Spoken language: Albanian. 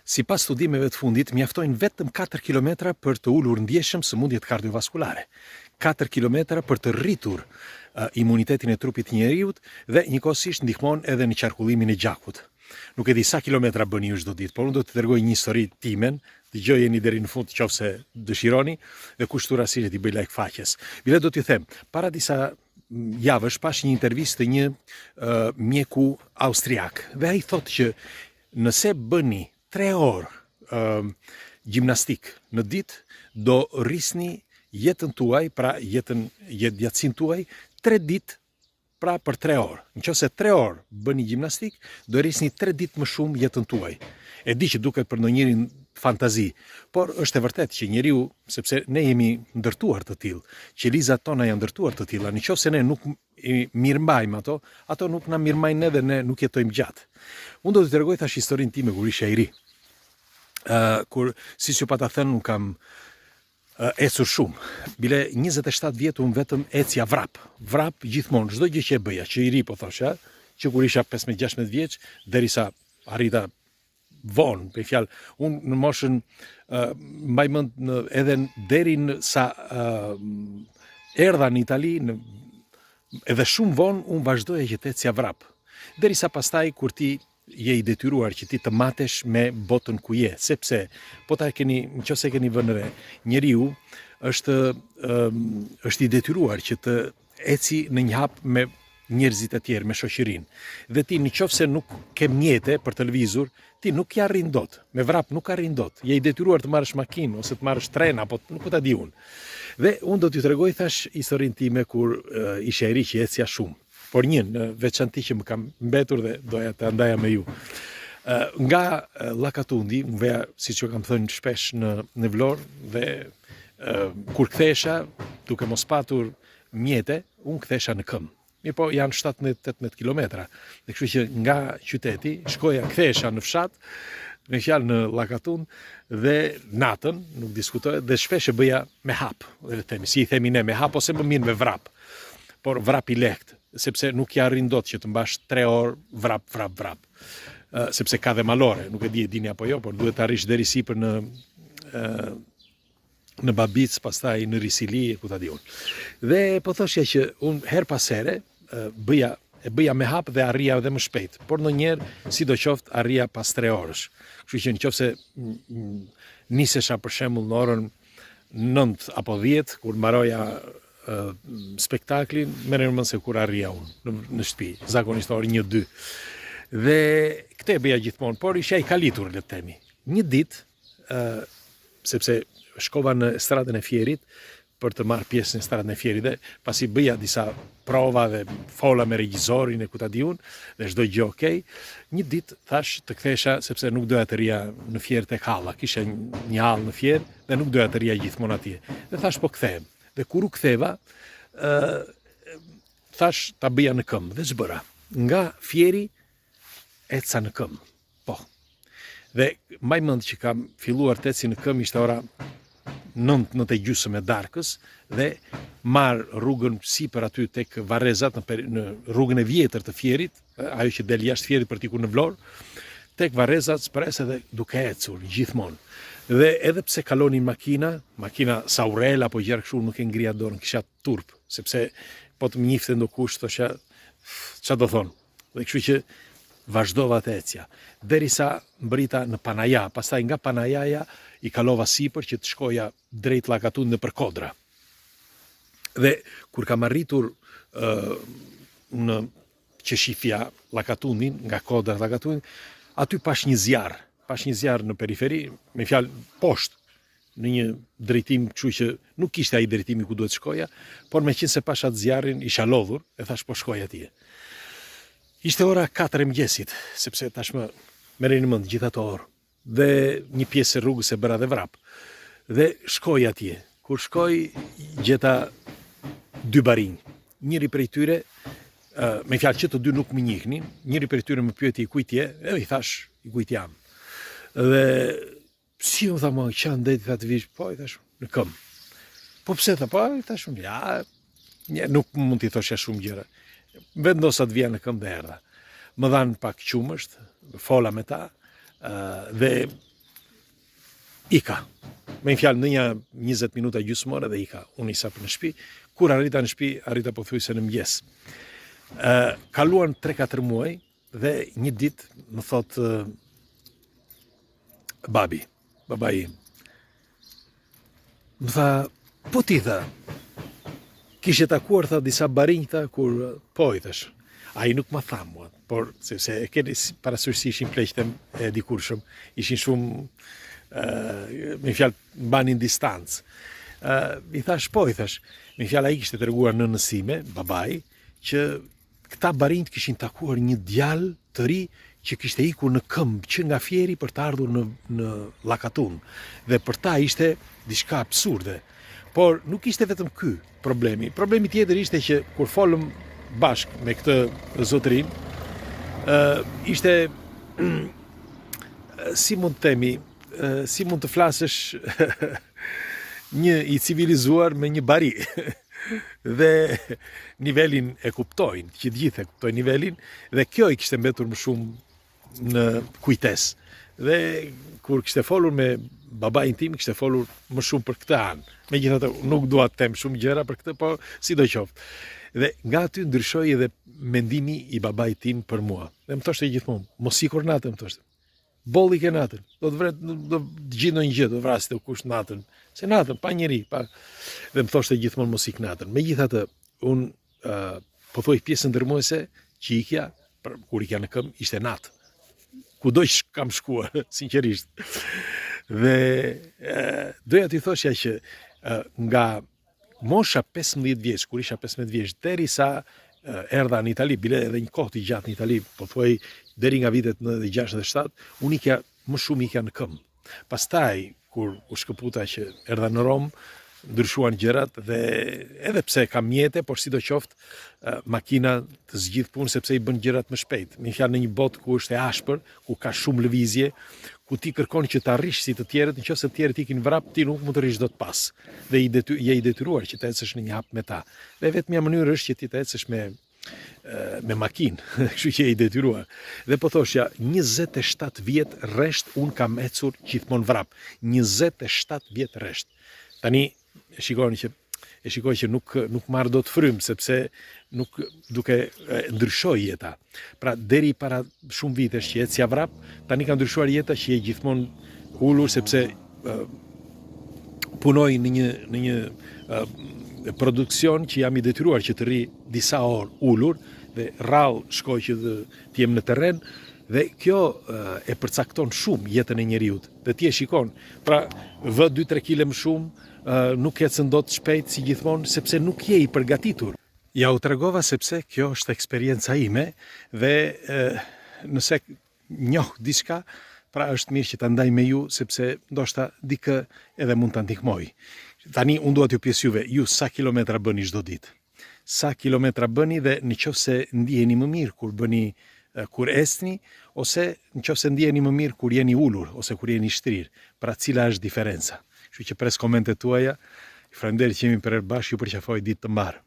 Sipas studimeve të fundit, mjaftojnë vetëm 4 kilometra për të ulur ndjeshëm sëmundjet kardiovaskulare, 4 kilometra për të rritur imunitetin e trupit të njeriut dhe njëkohësisht ndihmon edhe në qarkullimin e gjakut. Nuk e di sa kilometra bëni ju çdo ditë, por unë do të tregoj një histori timen, dëgjojeni deri në fund nëse dëshironi dhe kushtu rastësisht t'i bëj like faqes. Bile do t'ju them, para disa javësh pash një intervistë të një mjeku austriak dhe ai thotë që nëse bëni 3 orë gjimnastik në ditë, do rrisni jetën tuaj, pra jetësinë tuaj 3 ditë pra për 3 orë. Nëse 3 orë bëni gjimnastik, do rrisni 3 ditë më shumë jetën tuaj. E di që duket për ndonjërin fantazi, por është e vërtet që njeriu, sepse ne jemi ndërtuar të tillë, qelizat tona janë ndërtuar të tilla, nëse ne nuk i mirëmbajmë ato nuk na mirëmbajnë edhe ne nuk jetojmë gjatë. Unë do të tregoj tash historinë time kur isha i ri. Kur si që pa ta thënë unë kam ecur shumë. Bile 27 vjetë unë vetëm ecja vrap gjithmonë, çdo gjë që e bëja, që i ri po thosha, që kur isha 15-16 vjeç, derisa arrita vonë, për fjalë, unë në moshën mbaj mend edhe deri në sa erdha në Itali, edhe shumë vonë unë vazhdoja që të ecja vrap. Derisa pastaj kur ti je i detyruar që ti të matesh me botën ku je, sepse po ta nëse keni vënë re, njeriu është i detyruar që të eci në një hap me njerëzit e tjerë, me shoqërinë. Dhe ti nëse nuk ke mjete për të lëvizur, ti nuk ja arrin dot. Me vrap nuk arrin dot. Je i detyruar të marrësh makinë ose të marrësh tren apo nuk po ta di unë. Dhe unë do t'ju tregoj thash historinë time kur isha i ri që ecja shumë. Por në veçanti që më kam mbetur dhe doja të ndaja me ju. Nga Llakatundi, më veja, si që kam thënë shpesh në Vlorë, dhe kur kthesha, duke mos patur mjete, unë kthesha në këmbë. Mirë po, janë 17-18 kilometra. Dhe kështu që nga qyteti, shkoja kthesha në fshat, me fjalë në Llakatund, dhe natën, nuk diskutohet, dhe shpesh e bëja me hap. Dhe themi, si i themi ne, me hap, ose më mirë me vrap. Por vrap i lehtë, sepse nuk ja arrin dot që të mbash 3 orë vrap. Sepse ka dhe malore, nuk e dini apo jo, por duhet të arrish deri sipër në Babic, pastaj në Risili, ku ta di unë. Dhe po thoshja që unë her pas here bëja me hap dhe arria edhe më shpejt, por ndonjëherë sidoqoftë arria pas 3 orësh. Kështu që nëse nisesha për shembull në orën 9 apo 10 kur mbaroja spektaklin, merrem mend se kur arrija unë në shtëpi, zakonisht orë 1-2. Dhe këtë e bëja gjithmonë, por isha i kalitur, le të themi. Një ditë, sepse shkova në stradën e Fierit për të marrë pjesë në stradën e Fierit dhe pasi bëja disa prova dhe fola me regjizorin e ku ta di unë dhe çdo gjë okay, një ditë thash të kthesha sepse nuk doja të rija në Fier tek halla, kisha një hallë në Fier dhe nuk doja të rija gjithmonë atje. Dhe thash po kthehem. Dhe kur u ktheva, thash ta bëja në këmbë dhe ç'bëra. Nga Fieri eca në këmbë. Po. Dhe mbaj mend që kam filluar të eci në këmbë ishte ora 9:30 e darkës dhe marr rrugën sipër aty tek Varrezat në rrugën e vjetër të Fierit, ajo që del jashtë Fierit për tikur në Vlorë, tek Varrezat spres edhe duke ecur gjithmonë. Dhe edhe pse kalonin makina Saurel apo gjëra kështu nuk e ngrija dorën, kisha turp, sepse po të më njifte ndokush thosha ç'a do thon. Dhe kështu që vazhdova të ecja, derisa mbrita në Panaja, pastaj nga Panajaja i kalova sipër që të shkoja drejt Llakatund nëpër Kodra. Dhe kur kam arritur në qeshifja Llakatundin, nga Kodra Llakatund, aty pash një zjarr në periferi, me fjalë poshtë, në një drejtim kështu që nuk kishte ai drejtimi ku duhet shkoja, por meqense pash atë zjarrin isha lodhur e thash po shkoj atje. Ishte ora 4 e mëngjesit, sepse tashmë merreni mend gjithë ato orë. Dhe një pjesë e rrugës e bëra dhe vrap. Dhe shkoj atje. Kur shkoj gjeta 2 barinj. Njëri prej tyre, me fjalë që të dy nuk më njihnin, njëri prej tyre më pyeti i kujt je, e i thash i kujt jam. Dhe si u tha më qanë dhe i tha të vish, po i thash në këmbë. Po pse tha, po i thash ja, nuk mund t'i thosha shumë gjëra. Vendosa të vija në këmbë dhe erdha. Më dhanë pak qumësht, fola me ta, dhe ika. Me në fjalë në një 20 minuta gjysmore dhe ika. Unë isa për në shtëpi. Kur arrita në shtëpi, arrita pothuajse në mëngjes. Kaluan 3-4 muaj dhe një ditë më thot babai im. Më tha, po ti tha, kishe takuar tha disa barinjta kur po i thash. Ai nuk ma tha mua, por sepse e keni parasysh ishin pleqtem e dikurshëm, ishin shumë me fjalë mbanin distancë. I thash, po i thash, me fjalë ai kishte treguar nënës sime, babai, që këta barinjt kishin takuar një djalë të ri që kishte ikur në këmbë që nga Fieri për të ardhur në Llakatun. Dhe për ta ishte diçka absurde. Por nuk ishte vetëm ky problemi. Problemi tjetër ishte që kur folëm bashk me këtë zotërin, ishte si mund të themi, si mund të flasësh një i civilizuar me një bari. Dhe nivelin e kuptojnë, që gjithë e kuptojnë nivelin, dhe kjo i kishte mbetur më shumë në kujtes. Dhe kur kishte folur me babain tim, kishte folur më shumë për këtë anë. Megjithatë nuk dua të them shumë gjëra për këtë, po sidoqoftë. Dhe nga aty ndryshoi edhe mendimi i babait tim për mua. Dhe më thoshte gjithmonë, mos ikur natën, më thoshte. Bolli ke natën, do të gjithë një gjë, do të vrasë të kush natën. Se natën, pa njeri, pa... Dhe më thoshte gjithmonë mos ik natën. Megjithatë, unë po thoj pjesën ndërmuese që ikja, kur ikja në këmbë, ishte natë. Kudo që kam shkuar, sinqerisht. Dhe doja t'i thoshja që nga mosha 15 vjeç, kur isha 15 vjeç, derisa erdha në Itali, bile edhe një kohë të gjatë në Itali, po thuaj deri nga vitet 96-97, unë ikja më shumë ikja në këmbë. Pastaj, kur u shkëputa që erdha në Rom, ndryshuan gjërat dhe edhe pse kam mjete, por sidoqoftë makina të zgjidh punë sepse i bën gjërat më shpejt. Me fjalë në një botë ku është e ashpër, ku ka shumë lëvizje, ku ti kërkon që të arrish si të tjerët, nëse të tjerët ikin vrap, ti nuk mund të rish dot pas. Dhe je i detyruar që të ecësh në një hap me ta. Dhe vetmja mënyrë është që ti të ecësh me makinë, kështu që je i detyruar. Dhe po thoshja, 27 vjet rresht un kam ecur gjithmonë vrap. 27 vjet rresht. Tani e shikoj që nuk marr dot frym sepse nuk duke ndryshoj jeta. Pra deri para shumë vitesh që ecja vrap, tani ka ndryshuar jeta që je gjithmonë ulur sepse punoj në një produksion që jam i detyruar që të rri disa orë ulur dhe rrallë shkoj që të jem në terren. Dhe kjo e përcakton shumë jetën e njeriut. Dhe ti e shikon, pra vë 2-3 kg më shumë, nuk ecën dot shpejt si gjithmonë, sepse nuk je i përgatitur. Ja u tregova sepse kjo është eksperjenca ime dhe nëse njoh diçka, pra është mirë që ta ndaj me ju, sepse ndoshta dikë edhe mund ta ndihmoj. Tani unë dua t'ju pyes juve, ju sa kilometra bëni çdo ditë? Sa kilometra bëni dhe nëse ndiheni më mirë kur bëni kur esni, ose nëse ndiheni më mirë kur jeni ulur ose kur jeni shtrirë, pra cila është diferenca? Kështu që pres komentet tuaja. Faleminderit që jemi për herë bashkë, ju përqafoj ditë të mbarë.